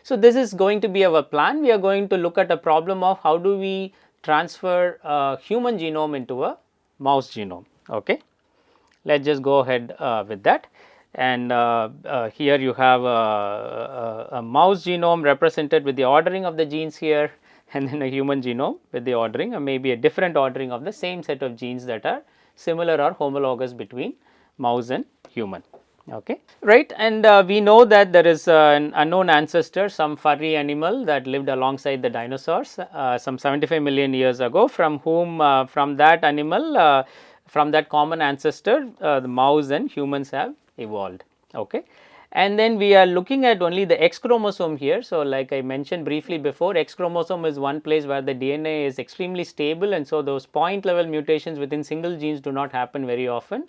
So this is going to be our plan. We are going to look at a problem of how do we transfer a human genome into a mouse genome. Okay. Let us just go ahead with that, and here you have a mouse genome represented with the ordering of the genes here, and then a human genome with the ordering, or maybe a different ordering of the same set of genes that are similar or homologous between mouse and human. Okay, right, and we know that there is an unknown ancestor, some furry animal that lived alongside the dinosaurs some 75 million years ago, from whom from that animal, from that common ancestor, the mouse and humans have evolved. Okay. And then we are looking at only the X chromosome here. So, like I mentioned briefly before, X chromosome is one place where the DNA is extremely stable, and so those point level mutations within single genes do not happen very often.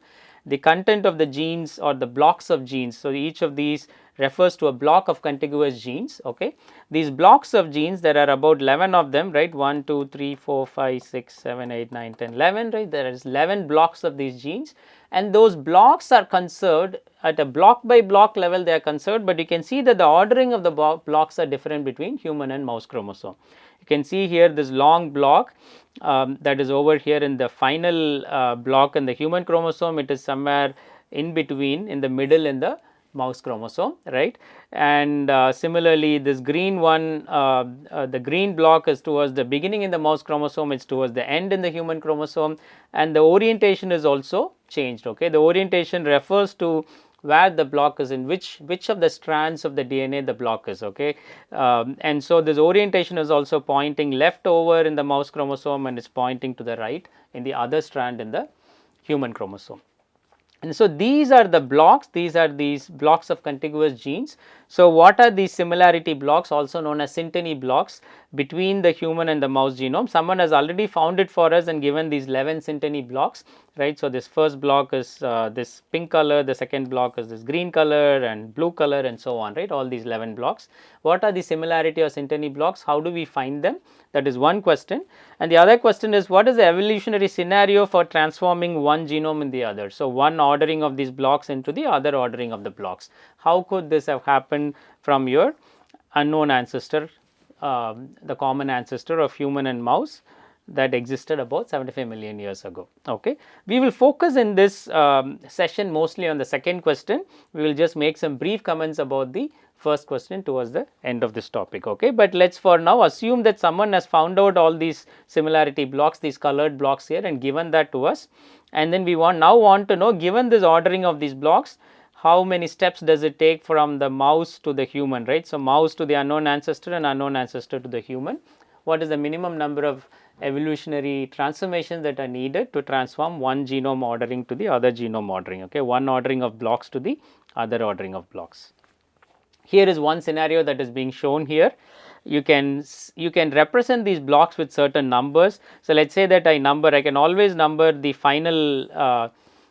The content of the genes or the blocks of genes, so each of these refers to a block of contiguous genes. Okay. These blocks of genes, there are about 11 of them, right, 1, 2, 3, 4, 5, 6, 7, 8, 9, 10, 11, right, there is 11 blocks of these genes, and those blocks are conserved at a block by block level, they are conserved, but you can see that the ordering of the blocks are different between human and mouse chromosome. You can see here this long block that is over here in the final block in the human chromosome, it is somewhere in between, in the middle in the mouse chromosome, right. And similarly this green one, the green block is towards the beginning in the mouse chromosome, it is towards the end in the human chromosome, and the orientation is also changed. Okay. The orientation refers to where the block is, in which of the strands of the DNA the block is. Okay. And so this orientation is also pointing left over in the mouse chromosome, and is pointing to the right in the other strand in the human chromosome. And so these are the blocks, these are these blocks of contiguous genes. So what are these similarity blocks, also known as Synteny blocks, between the human and the mouse genome? Someone has already found it for us and given these 11 Synteny blocks, right. So this first block is this pink color, the second block is this green color and blue color, and so on, right, all these 11 blocks. What are the similarity or Synteny blocks? How do we find them? That is one question. And the other question is, what is the evolutionary scenario for transforming one genome in the other? So one ordering of these blocks into the other ordering of the blocks. How could this have happened from your unknown ancestor, the common ancestor of human and mouse that existed about 75 million years ago? Okay. We will focus in this session mostly on the second question. We will just make some brief comments about the first question towards the end of this topic. Okay. But let us for now assume that someone has found out all these similarity blocks, these colored blocks here, and given that to us, and then we now want to know, given this ordering of these blocks, how many steps does it take from the mouse to the human, right. So mouse to the unknown ancestor and unknown ancestor to the human. What is the minimum number of evolutionary transformations that are needed to transform one genome ordering to the other genome ordering? Okay. One ordering of blocks to the other ordering of blocks. Here is one scenario that is being shown here. You can represent these blocks with certain numbers. So let us say that I can always number the final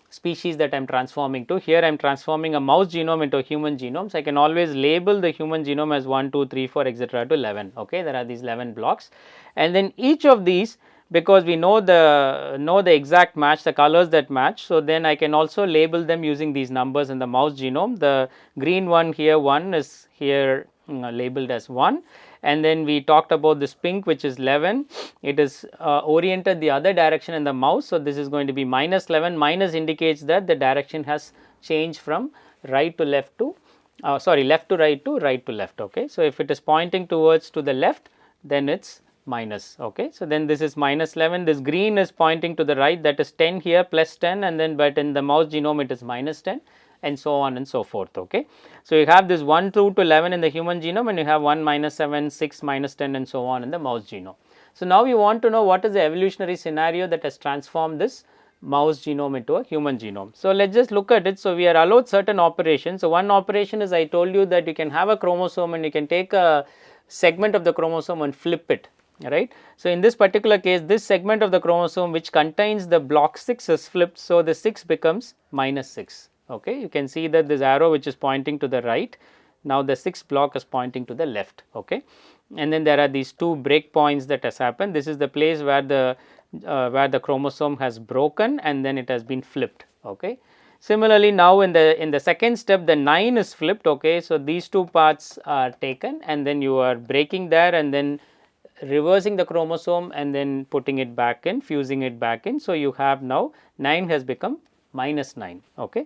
species that I am transforming to. Here I am transforming a mouse genome into a human genome. So I can always label the human genome as 1, 2, 3, 4, etc. to 11. Okay, there are these 11 blocks, and then each of these, because we know the exact match, the colors that match. So then I can also label them using these numbers in the mouse genome. The green one here, 1 is here labeled as 1, and then we talked about this pink, which is 11. It is oriented the other direction in the mouse. So this is going to be minus 11. Minus indicates that the direction has changed from right to left to left to right to right to left. Okay. So if it is pointing towards to the left, then it's minus. Okay. So then this is minus 11. This green is pointing to the right, that is 10 here, plus 10, and then but in the mouse genome it is minus 10, and so on and so forth. Okay. So you have this 1 through to 11 in the human genome, and you have 1, minus 7, 6, minus 10, and so on in the mouse genome. So now we want to know what is the evolutionary scenario that has transformed this mouse genome into a human genome. So let us just look at it. So we are allowed certain operations. So one operation is, I told you that you can have a chromosome and you can take a segment of the chromosome and flip it, right. So in this particular case, this segment of the chromosome which contains the block 6 is flipped, so the 6 becomes minus 6. Okay. You can see that this arrow which is pointing to the right, now the 6th block is pointing to the left. Okay. And then there are these two breakpoints that has happened. This is the place where the chromosome has broken and then it has been flipped. Okay. Similarly, now in the second step the 9 is flipped. Okay, so these two parts are taken and then you are breaking there and then reversing the chromosome and then putting it back in, fusing it back in. So, you have now 9 has become minus 9. Okay.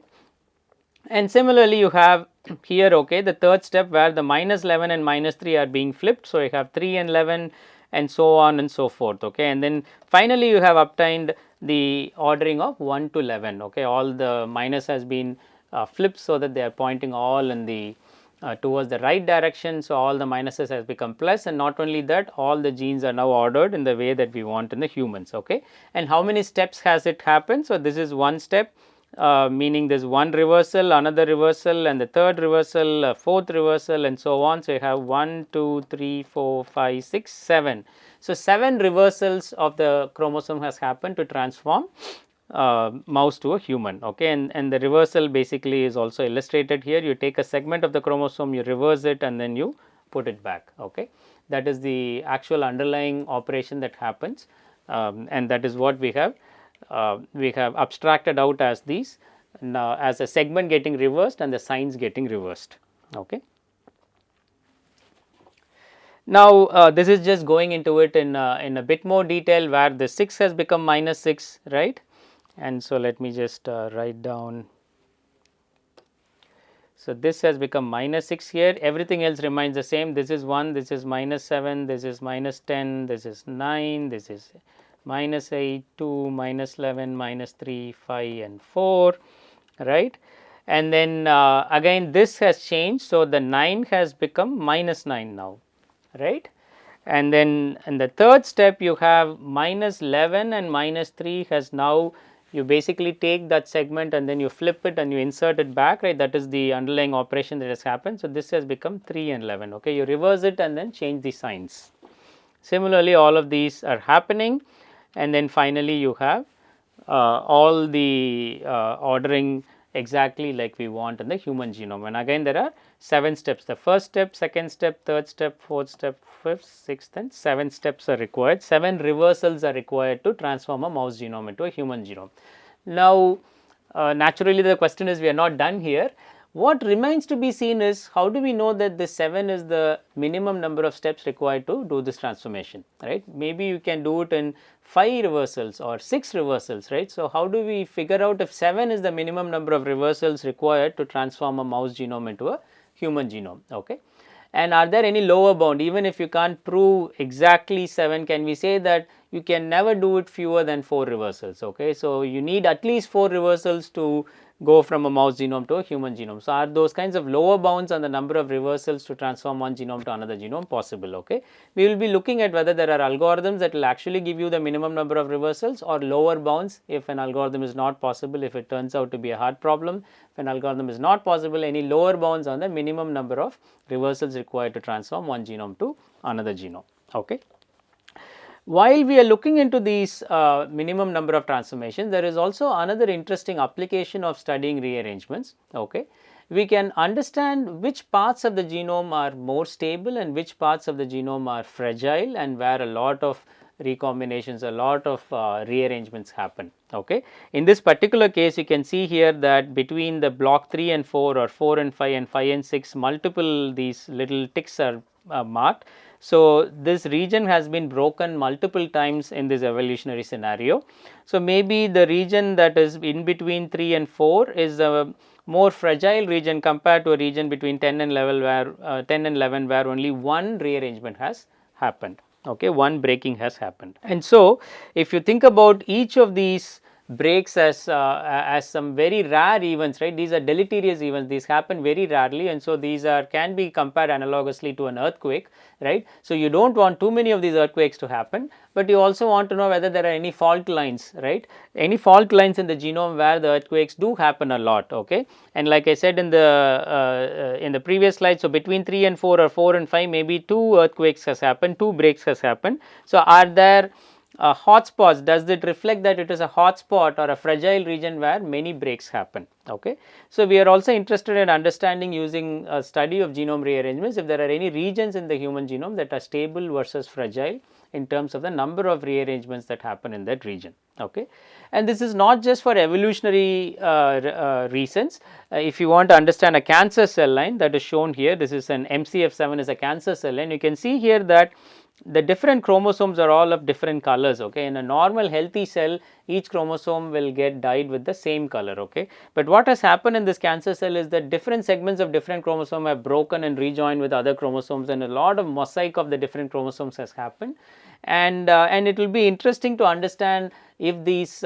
And similarly, you have here, okay, the third step where the minus 11 and minus 3 are being flipped. So, you have 3 and 11 and so on and so forth. Okay. And then finally, you have obtained the ordering of 1 to 11. Okay. All the minus has been flipped so that they are pointing all in the towards the right direction. So, all the minuses has become plus, and not only that, all the genes are now ordered in the way that we want in the humans. Okay. And how many steps has it happened? So, this is one step, meaning there is one reversal, another reversal and the third reversal, fourth reversal and so on. So, you have 1, 2, 3, 4, 5, 6, 7. So, 7 reversals of the chromosome has happened to transform mouse to a human. Okay. And the reversal basically is also illustrated here. You take a segment of the chromosome, you reverse it and then you put it back. Okay. That is the actual underlying operation that happens, and that is what we have abstracted out as these now as a segment getting reversed and the signs getting reversed. Okay. Now, this is just going into it in a bit more detail where the 6 has become minus 6, right. And so, let me just write down. So, this has become minus 6 here, everything else remains the same. This is 1, this is minus 7, this is minus 10, this is 9, this is minus 8, 2, minus 11, minus 3, 5 and 4, right. And then again this has changed. So, the 9 has become minus 9 now, right. And then in the third step you have minus 11 and minus 3 has now, you basically take that segment and then you flip it and you insert it back, right. That is the underlying operation that has happened. So, this has become 3 and 11. Okay. You reverse it and then change the signs. Similarly, all of these are happening and then finally, you have all the ordering exactly like we want in the human genome. And again there are 7 steps, the first step, second step, third step, fourth step, fifth, sixth and 7 steps are required, 7 reversals are required to transform a mouse genome into a human genome. Now, naturally the question is we are not done here. What remains to be seen is how do we know that this 7 is the minimum number of steps required to do this transformation, right. Maybe you can do it in 5 reversals or 6 reversals, right. So, how do we figure out if 7 is the minimum number of reversals required to transform a mouse genome into a human genome, okay. And are there any lower bound, even if you can't prove exactly 7, can we say that you can never do it fewer than 4 reversals, okay. So, you need at least 4 reversals to go from a mouse genome to a human genome. So, are those kinds of lower bounds on the number of reversals to transform one genome to another genome possible? Okay. We will be looking at whether there are algorithms that will actually give you the minimum number of reversals or lower bounds if an algorithm is not possible, if it turns out to be a hard problem. If an algorithm is not possible, any lower bounds on the minimum number of reversals required to transform one genome to another genome. Okay. While we are looking into these minimum number of transformations, there is also another interesting application of studying rearrangements. Okay. We can understand which parts of the genome are more stable and which parts of the genome are fragile and where a lot of recombinations, a lot of rearrangements happen. Okay. In this particular case, you can see here that between the block 3 and 4 or 4 and 5 and 5 and 6, multiple these little ticks are marked. So, this region has been broken multiple times in this evolutionary scenario. So, maybe the region that is in between 3 and 4 is a more fragile region compared to a region between 10 and 11 where only one rearrangement has happened. Okay, one breaking has happened. And so, if you think about each of these breaks as some very rare events, right. These are deleterious events, these happen very rarely, and so these are can be compared analogously to an earthquake, right. So, you do not want too many of these earthquakes to happen, but you also want to know whether there are any fault lines, right, any fault lines in the genome where the earthquakes do happen a lot. Okay. And like I said in the previous slide, so between 3 and 4 or 4 and 5, maybe 2 earthquakes has happened, 2 breaks has happened. So, are there hotspots? Does it reflect that it is a hotspot or a fragile region where many breaks happen? Okay. So, we are also interested in understanding using a study of genome rearrangements if there are any regions in the human genome that are stable versus fragile in terms of the number of rearrangements that happen in that region. Okay. And this is not just for evolutionary reasons. If you want to understand a cancer cell line that is shown here, this is an MCF7 is a cancer cell line. You can see here that the different chromosomes are all of different colors. Okay. In a normal healthy cell, each chromosome will get dyed with the same color. Okay. But what has happened in this cancer cell is that different segments of different chromosomes have broken and rejoined with other chromosomes, and a lot of mosaic of the different chromosomes has happened. And it will be interesting to understand if these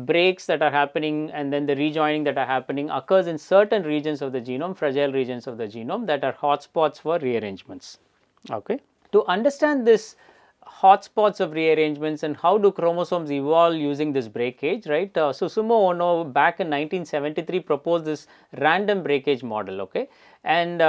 breaks that are happening and then the rejoining that are happening occurs in certain regions of the genome, fragile regions of the genome, that are hotspots for rearrangements. Okay. To understand this hotspots of rearrangements and how do chromosomes evolve using this breakage, right? Susumu Ono back in 1973 proposed this random breakage model. Okay. And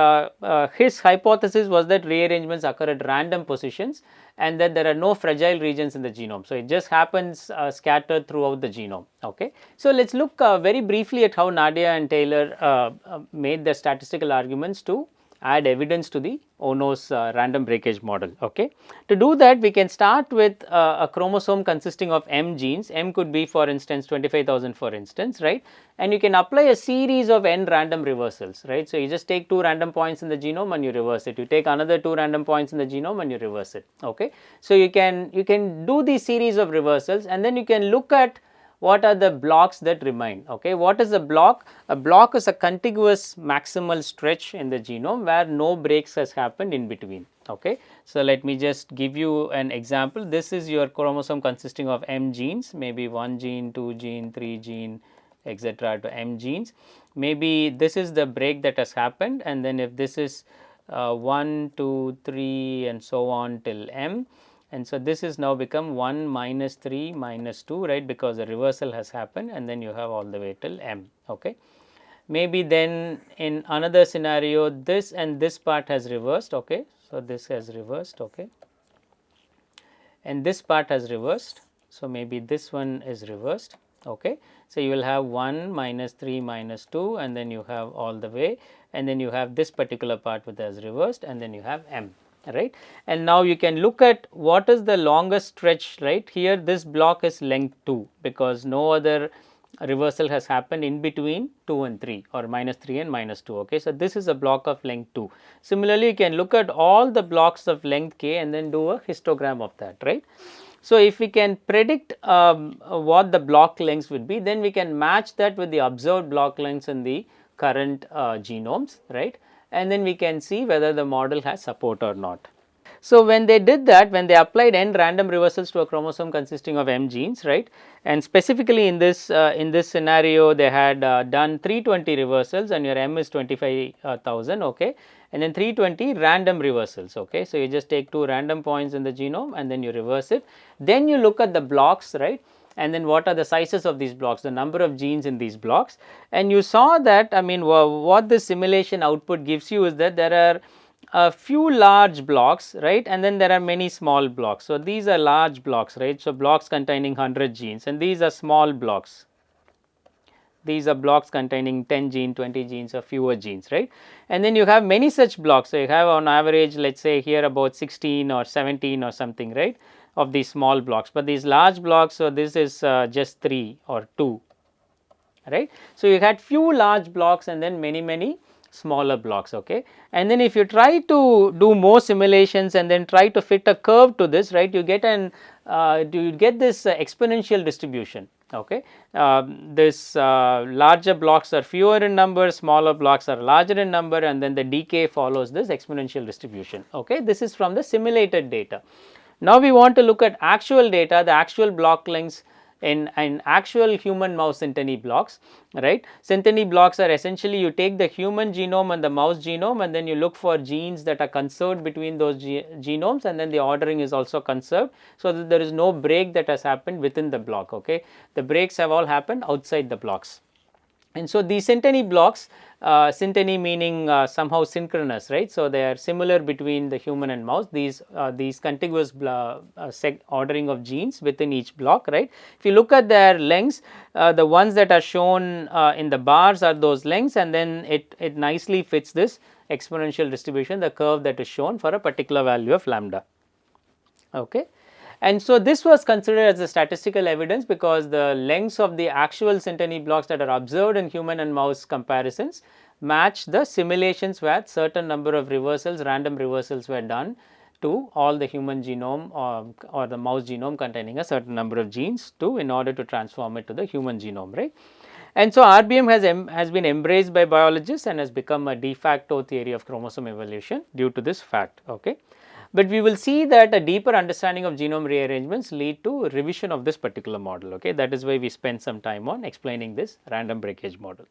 his hypothesis was that rearrangements occur at random positions and that there are no fragile regions in the genome. So, it just happens scattered throughout the genome. Okay. So, let us look very briefly at how Nadia and Taylor made the statistical arguments to add evidence to the Ono's random breakage model. Okay. To do that, we can start with a chromosome consisting of m genes. M could be, for instance, 25,000 for instance, right, and you can apply a series of n random reversals, right. So, you just take 2 random points in the genome and you reverse it, you take another 2 random points in the genome and you reverse it. Okay. So, you can do these series of reversals and then you can look at what are the blocks that remain. Okay. What is a block? A block is a contiguous maximal stretch in the genome where no breaks has happened in between. Okay. So, let me just give you an example. This is your chromosome consisting of m genes, maybe 1 gene, 2 gene, 3 gene, etc. to m genes. Maybe this is the break that has happened, and then if this is 1, 2, 3 and so on till m. And so, this is now become 1 minus 3 minus 2, right, because the reversal has happened, and then you have all the way till m. Okay. Maybe then in another scenario, this and this part has reversed. Okay. So, this has reversed. Okay. And this part has reversed. So, maybe this one is reversed. Okay. So, you will have 1 minus 3 minus 2 and then you have all the way, and then you have this particular part which has reversed, and then you have m. Right. And now you can look at what is the longest stretch, right. Here this block is length 2 because no other reversal has happened in between 2 and 3 or minus 3 and minus 2. Okay. So, this is a block of length 2. Similarly, you can look at all the blocks of length k and then do a histogram of that, right. So, if we can predict what the block lengths would be, then we can match that with the observed block lengths in the current genomes, right, and then we can see whether the model has support or not. So, when they did that, when they applied n random reversals to a chromosome consisting of m genes, right, and specifically in this scenario they had done 320 reversals and your m is 25,000, okay, and then 320 random reversals. Okay. So, you just take 2 random points in the genome and then you reverse it. Then you look at the blocks, right, and then what are the sizes of these blocks, the number of genes in these blocks, and you saw that, I mean, what this simulation output gives you is that there are a few large blocks, right, and then there are many small blocks. So, these are large blocks, right. So, blocks containing 100 genes, and these are small blocks. These are blocks containing 10 genes, 20 genes or fewer genes, right. And then you have many such blocks. So, you have on average, let us say here about 16 or 17 or something, right, of these small blocks, but these large blocks, so this is just 3 or 2, right. So, you had few large blocks and then many smaller blocks. Okay. And then if you try to do more simulations and then try to fit a curve to this, right, you get this exponential distribution. Okay. This larger blocks are fewer in number, smaller blocks are larger in number, and then the decay follows this exponential distribution. Okay. This is from the simulated data. Now, we want to look at actual data, the actual block lengths in actual human mouse Synteny blocks, right. Synteny blocks are essentially you take the human genome and the mouse genome and then you look for genes that are conserved between those genomes, and then the ordering is also conserved, so that there is no break that has happened within the block. Okay. The breaks have all happened outside the blocks. And so, these Synteny blocks, Synteny meaning somehow synchronous, right. So, they are similar between the human and mouse, these contiguous ordering of genes within each block, right. If you look at their lengths, the ones that are shown in the bars are those lengths, and then it nicely fits this exponential distribution, the curve that is shown for a particular value of lambda. Okay. And so, this was considered as a statistical evidence because the lengths of the actual Synteny blocks that are observed in human and mouse comparisons match the simulations where certain number of reversals, random reversals were done to all the human genome or the mouse genome containing a certain number of genes to in order to transform it to the human genome, right. And so, RBM has been embraced by biologists and has become a de facto theory of chromosome evolution due to this fact. Okay. But we will see that a deeper understanding of genome rearrangements lead to revision of this particular model. Okay. That is why we spend some time on explaining this random breakage model.